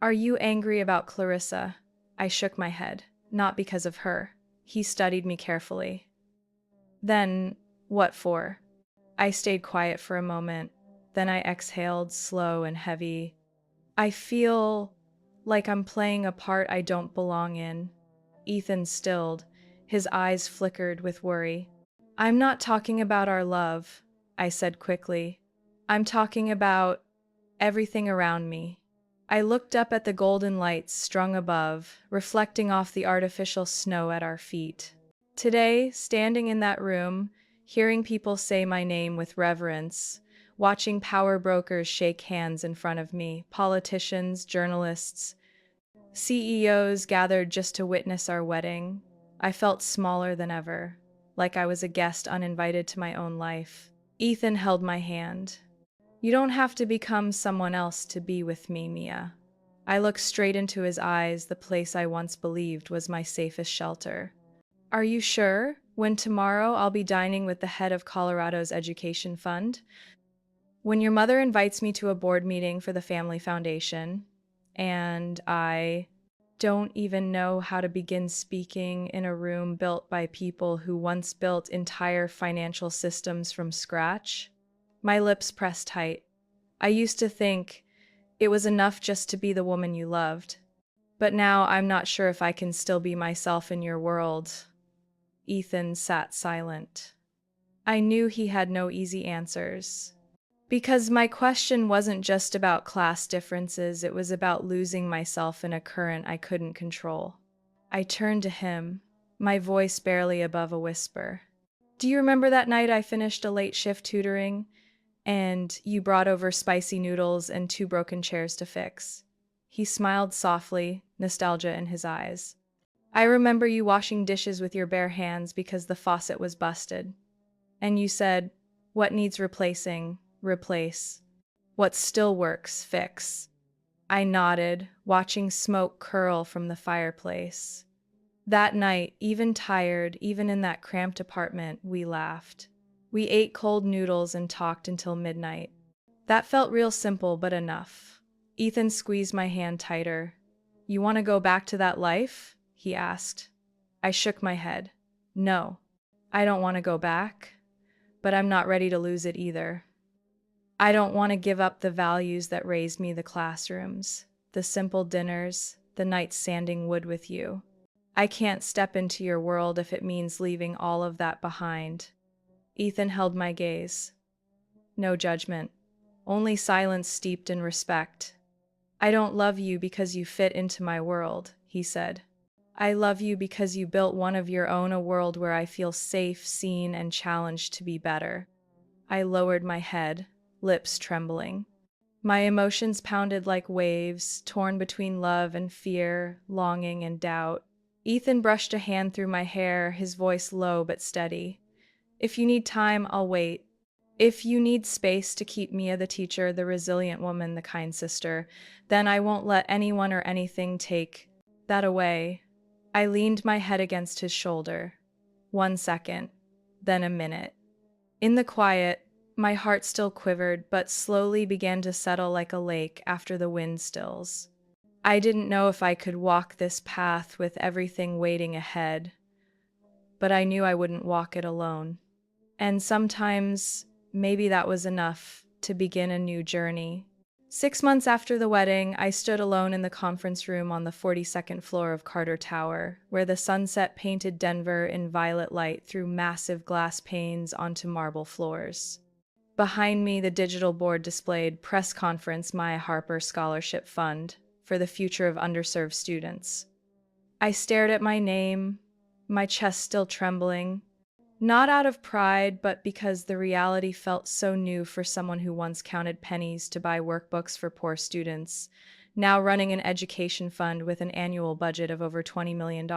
"Are you angry about Clarissa?" I shook my head. "Not because of her." He studied me carefully. "Then, what for?" I stayed quiet for a moment. Then I exhaled, slow and heavy. "I feel like I'm playing a part I don't belong in." Ethan stilled. His eyes flickered with worry. "I'm not talking about our love," I said quickly. "I'm talking about everything around me. I looked up at the golden lights strung above, reflecting off the artificial snow at our feet. Today, standing in that room, hearing people say my name with reverence, watching power brokers shake hands in front of me, politicians, journalists, CEOs gathered just to witness our wedding, I felt smaller than ever, like I was a guest uninvited to my own life. Ethan held my hand. You don't have to become someone else to be with me, Mia. I looked straight into his eyes, the place I once believed was my safest shelter. Are you sure? When tomorrow I'll be dining with the head of Colorado's education fund? When your mother invites me to a board meeting for the family foundation, and I don't even know how to begin speaking in a room built by people who once built entire financial systems from scratch? My lips pressed tight. I used to think it was enough just to be the woman you loved. But now I'm not sure if I can still be myself in your world. Ethan sat silent. I knew he had no easy answers. Because my question wasn't just about class differences, it was about losing myself in a current I couldn't control. I turned to him, my voice barely above a whisper. Do you remember that night I finished a late shift tutoring, and you brought over spicy noodles and 2 broken chairs to fix? He smiled softly, nostalgia in his eyes. I remember you washing dishes with your bare hands because the faucet was busted. And you said, what needs replacing? Replace. What still works, fix. I nodded, watching smoke curl from the fireplace. That night, even tired, even in that cramped apartment, we laughed. We ate cold noodles and talked until midnight. That felt real simple, but enough. Ethan squeezed my hand tighter. You want to go back to that life? He asked. I shook my head. No, I don't want to go back, but I'm not ready to lose it either. I don't want to give up the values that raised me, the classrooms, the simple dinners, the nights sanding wood with you. I can't step into your world if it means leaving all of that behind. Ethan held my gaze. No judgment, only silence steeped in respect. I don't love you because you fit into my world, he said. I love you because you built one of your own, a world where I feel safe, seen, and challenged to be better. I lowered my head, lips trembling. My emotions pounded like waves, torn between love and fear, longing and doubt. Ethan brushed a hand through my hair, his voice low but steady. If you need time, I'll wait. If you need space to keep Mia the teacher, the resilient woman, the kind sister, then I won't let anyone or anything take that away. I leaned my head against his shoulder. 1 second, then a minute. In the quiet, my heart still quivered, but slowly began to settle like a lake after the wind stills. I didn't know if I could walk this path with everything waiting ahead, but I knew I wouldn't walk it alone. And sometimes, maybe that was enough to begin a new journey. 6 months after the wedding, I stood alone in the conference room on the 42nd floor of Carter Tower, where the sunset painted Denver in violet light through massive glass panes onto marble floors. Behind me, the digital board displayed Press Conference Maya Harper Scholarship Fund for the future of underserved students. I stared at my name, my chest still trembling, not out of pride, but because the reality felt so new for someone who once counted pennies to buy workbooks for poor students, now running an education fund with an annual budget of over $20 million.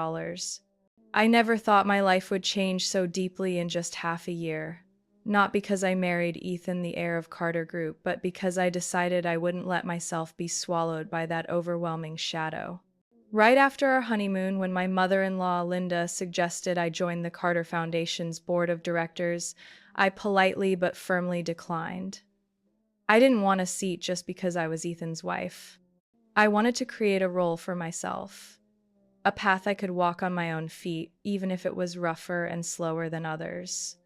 I never thought my life would change so deeply in just half a year. Not because I married Ethan, the heir of Carter Group, but because I decided I wouldn't let myself be swallowed by that overwhelming shadow. Right after our honeymoon, when my mother-in-law, Linda, suggested I join the Carter Foundation's board of directors, I politely but firmly declined. I didn't want a seat just because I was Ethan's wife. I wanted to create a role for myself, a path I could walk on my own feet, even if it was rougher and slower than others.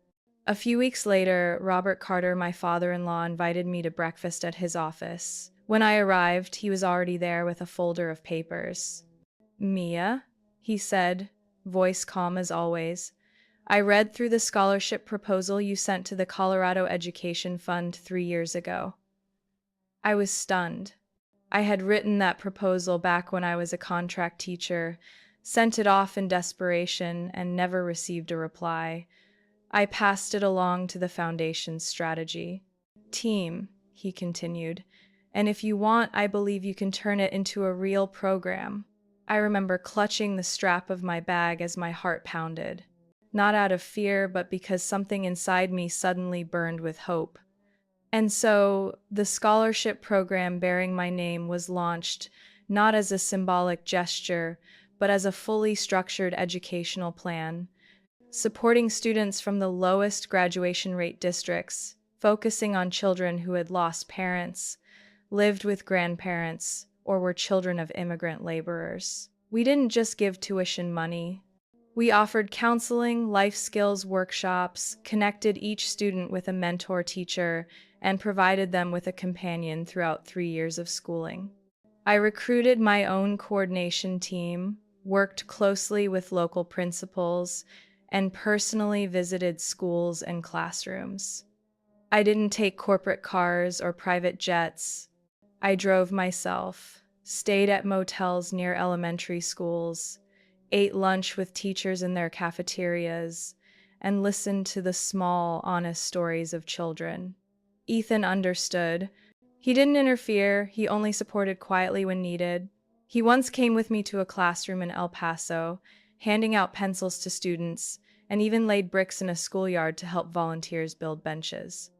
A few weeks later, Robert Carter, my father-in-law, invited me to breakfast at his office. When I arrived, he was already there with a folder of papers. Mia, he said, voice calm as always. I read through the scholarship proposal you sent to the Colorado Education Fund 3 years ago. I was stunned. I had written that proposal back when I was a contract teacher, sent it off in desperation, and never received a reply. I passed it along to the foundation's strategy team, he continued, and if you want, I believe you can turn it into a real program. I remember clutching the strap of my bag as my heart pounded, not out of fear, but because something inside me suddenly burned with hope. And so the scholarship program bearing my name was launched not as a symbolic gesture, but as a fully structured educational plan, supporting students from the lowest graduation rate districts, focusing on children who had lost parents, lived with grandparents, or were children of immigrant laborers. We didn't just give tuition money. We offered counseling, life skills workshops, connected each student with a mentor teacher, and provided them with a companion throughout 3 years of schooling. I recruited my own coordination team, worked closely with local principals, and personally visited schools and classrooms. I didn't take corporate cars or private jets. I drove myself, stayed at motels near elementary schools, ate lunch with teachers in their cafeterias, and listened to the small, honest stories of children. Ethan understood. He didn't interfere, he only supported quietly when needed. He once came with me to a classroom in El Paso, handing out pencils to students, and even laid bricks in a schoolyard to help volunteers build benches.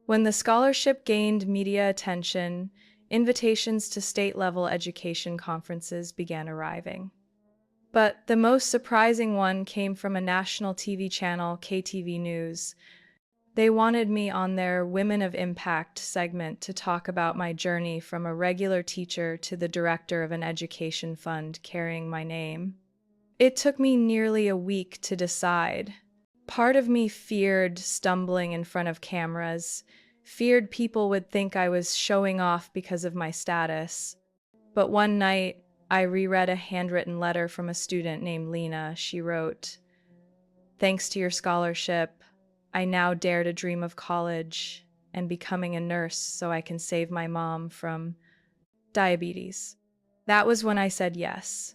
When the scholarship gained media attention, invitations to state-level education conferences began arriving. But the most surprising one came from a national TV channel, KTV News. They wanted me on their Women of Impact segment to talk about my journey from a regular teacher to the director of an education fund carrying my name. It took me nearly a week to decide. Part of me feared stumbling in front of cameras, feared people would think I was showing off because of my status. But one night, I reread a handwritten letter from a student named Lena. She wrote, "Thanks to your scholarship, I now dare to dream of college and becoming a nurse so I can save my mom from diabetes." That was when I said yes.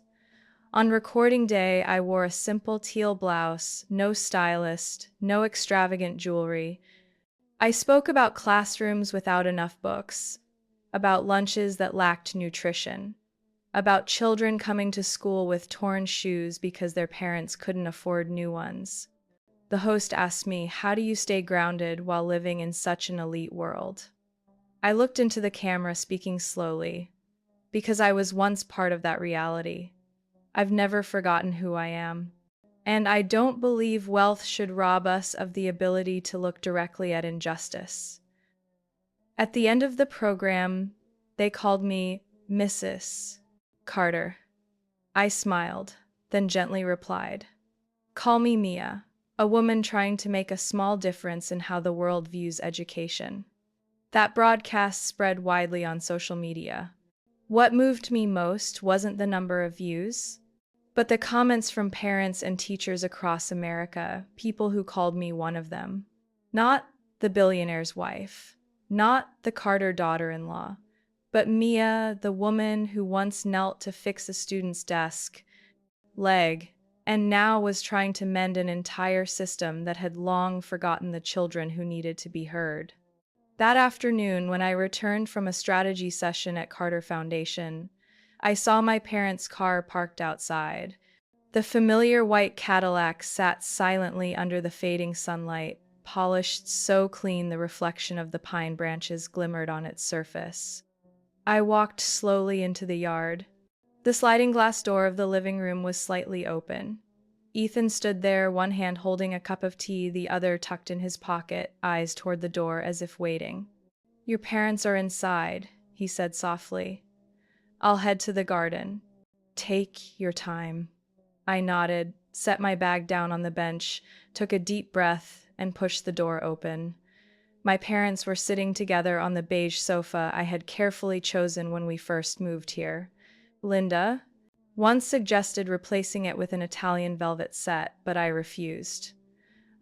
On recording day, I wore a simple teal blouse, no stylist, no extravagant jewelry. I spoke about classrooms without enough books, about lunches that lacked nutrition, about children coming to school with torn shoes because their parents couldn't afford new ones. The host asked me, "How do you stay grounded while living in such an elite world?" I looked into the camera, speaking slowly, because I was once part of that reality. I've never forgotten who I am. And I don't believe wealth should rob us of the ability to look directly at injustice. At the end of the program, they called me Mrs. Carter. I smiled, then gently replied, "Call me Mia, a woman trying to make a small difference in how the world views education." That broadcast spread widely on social media. What moved me most wasn't the number of views, but the comments from parents and teachers across America, people who called me one of them. Not the billionaire's wife, not the Carter daughter-in-law, but Mia, the woman who once knelt to fix a student's leg, and now was trying to mend an entire system that had long forgotten the children who needed to be heard. That afternoon, when I returned from a strategy session at Carter Foundation, I saw my parents' car parked outside. The familiar white Cadillac sat silently under the fading sunlight, polished so clean the reflection of the pine branches glimmered on its surface. I walked slowly into the yard. The sliding glass door of the living room was slightly open. Ethan stood there, one hand holding a cup of tea, the other tucked in his pocket, eyes toward the door as if waiting. "Your parents are inside," he said softly. "I'll head to the garden. Take your time." I nodded, set my bag down on the bench, took a deep breath, and pushed the door open. My parents were sitting together on the beige sofa I had carefully chosen when we first moved here. Linda once suggested replacing it with an Italian velvet set, but I refused.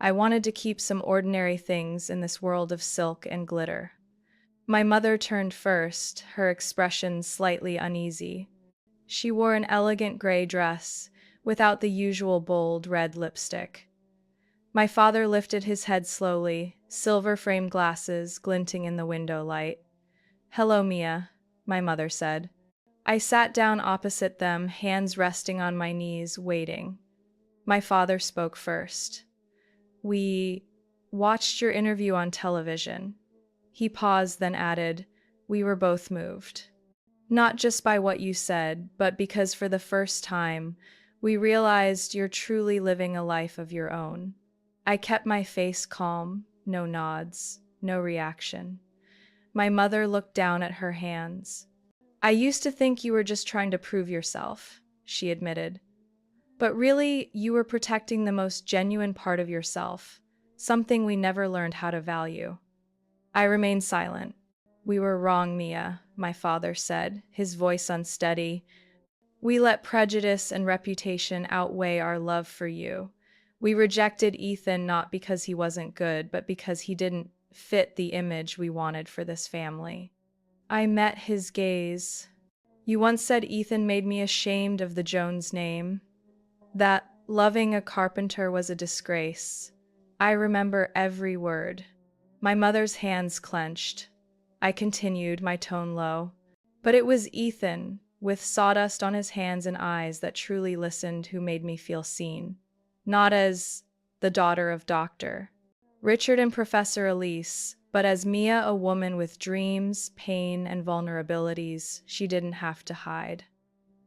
I wanted to keep some ordinary things in this world of silk and glitter. My mother turned first, her expression slightly uneasy. She wore an elegant gray dress, without the usual bold red lipstick. My father lifted his head slowly, silver-framed glasses glinting in the window light. "Hello, Mia," my mother said. I sat down opposite them, hands resting on my knees, waiting. My father spoke first. "We watched your interview on television." He paused, then added, "We were both moved. Not just by what you said, but because for the first time, we realized you're truly living a life of your own." I kept my face calm, no nods, no reaction. My mother looked down at her hands. "I used to think you were just trying to prove yourself," she admitted. "But really, you were protecting the most genuine part of yourself, something we never learned how to value." I remained silent. "We were wrong, Mia," my father said, his voice unsteady. "We let prejudice and reputation outweigh our love for you. We rejected Ethan not because he wasn't good, but because he didn't fit the image we wanted for this family." I met his gaze. "You once said Ethan made me ashamed of the Jones name, that loving a Carpenter was a disgrace." I remember every word. My mother's hands clenched. I continued, my tone low. "But it was Ethan, with sawdust on his hands and eyes, that truly listened, who made me feel seen. Not as the daughter of Dr. Richard and Professor Elise, but as Mia, a woman with dreams, pain, and vulnerabilities she didn't have to hide."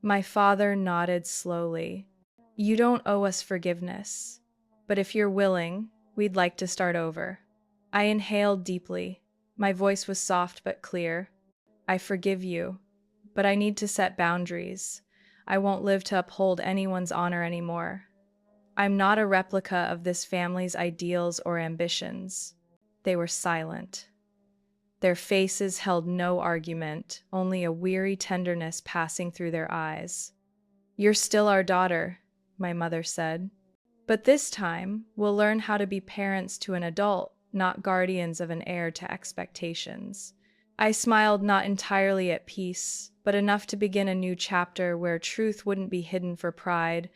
My father nodded slowly. "You don't owe us forgiveness, but if you're willing, we'd like to start over." I inhaled deeply. My voice was soft but clear. "I forgive you, but I need to set boundaries. I won't live to uphold anyone's honor anymore. I'm not a replica of this family's ideals or ambitions." They were silent. Their faces held no argument, only a weary tenderness passing through their eyes. "You're still our daughter," my mother said. "But this time, we'll learn how to be parents to an adult, not guardians of an heir to expectations." I smiled, not entirely at peace, but enough to begin a new chapter where truth wouldn't be hidden for pride,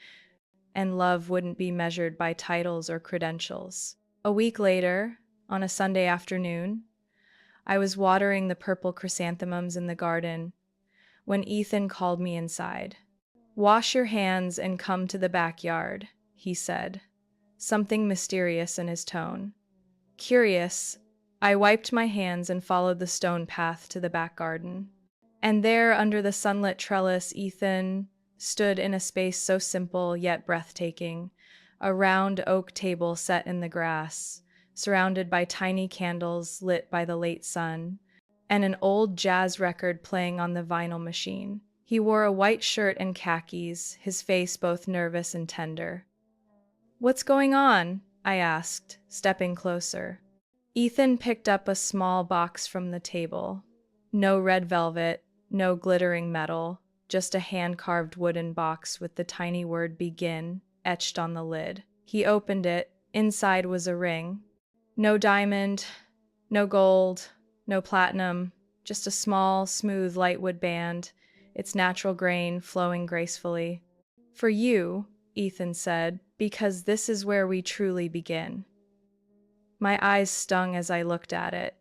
and love wouldn't be measured by titles or credentials. A week later, on a Sunday afternoon, I was watering the purple chrysanthemums in the garden when Ethan called me inside. "Wash your hands and come to the backyard," he said, something mysterious in his tone. Curious, I wiped my hands and followed the stone path to the back garden. And there, under the sunlit trellis, Ethan stood in a space so simple yet breathtaking, a round oak table set in the grass, surrounded by tiny candles lit by the late sun, and an old jazz record playing on the vinyl machine. He wore a white shirt and khakis, his face both nervous and tender. "What's going on?" I asked, stepping closer. Ethan picked up a small box from the table. No red velvet, no glittering metal, just a hand-carved wooden box with the tiny word "Begin" etched on the lid. He opened it. Inside was a ring. No diamond, no gold, no platinum, just a small, smooth lightwood band, its natural grain flowing gracefully. "For you," Ethan said, "because this is where we truly begin." My eyes stung as I looked at it.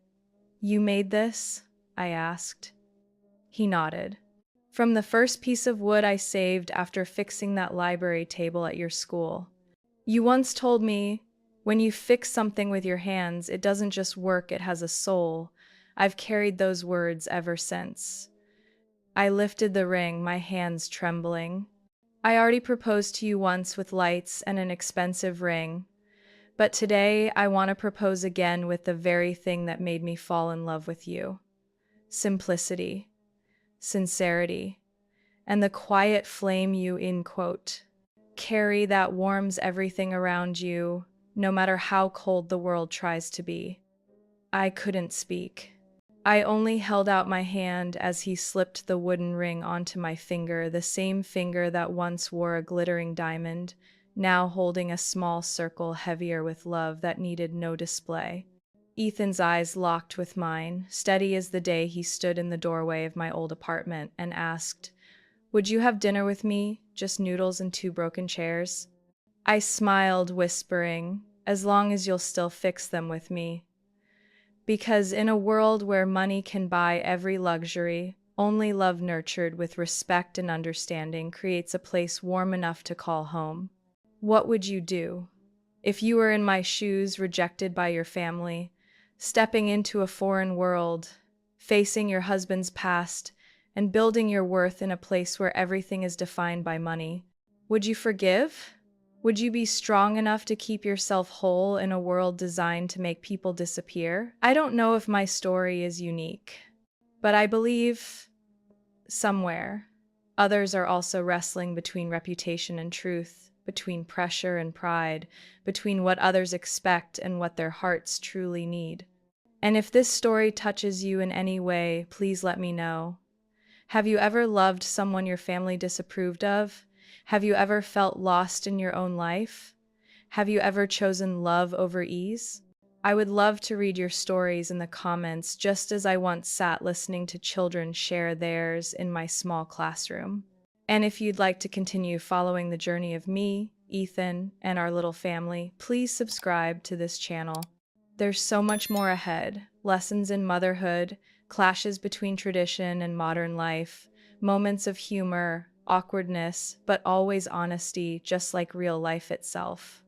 "You made this?" I asked. He nodded. "From the first piece of wood I saved after fixing that library table at your school. You once told me, when you fix something with your hands, it doesn't just work, it has a soul." I've carried those words ever since. I lifted the ring, my hands trembling. "I already proposed to you once with lights and an expensive ring. But today, I want to propose again with the very thing that made me fall in love with you. Simplicity, sincerity, and the quiet flame you carry that warms everything around you, no matter how cold the world tries to be." I couldn't speak. I only held out my hand as he slipped the wooden ring onto my finger, the same finger that once wore a glittering diamond, now holding a small circle heavier with love that needed no display. Ethan's eyes locked with mine, steady as the day he stood in the doorway of my old apartment and asked, "Would you have dinner with me? Just noodles and two broken chairs?" I smiled, whispering, "As long as you'll still fix them with me." Because in a world where money can buy every luxury, only love nurtured with respect and understanding creates a place warm enough to call home. What would you do? If you were in my shoes, rejected by your family, stepping into a foreign world, facing your husband's past, and building your worth in a place where everything is defined by money, would you forgive? Would you be strong enough to keep yourself whole in a world designed to make people disappear? I don't know if my story is unique, but I believe somewhere others are also wrestling between reputation and truth, between pressure and pride, between what others expect and what their hearts truly need. And if this story touches you in any way, please let me know. Have you ever loved someone your family disapproved of? Have you ever felt lost in your own life? Have you ever chosen love over ease? I would love to read your stories in the comments, just as I once sat listening to children share theirs in my small classroom. And if you'd like to continue following the journey of me, Ethan, and our little family, please subscribe to this channel. There's so much more ahead. Lessons in motherhood, clashes between tradition and modern life, moments of humor, awkwardness, but always honesty, just like real life itself.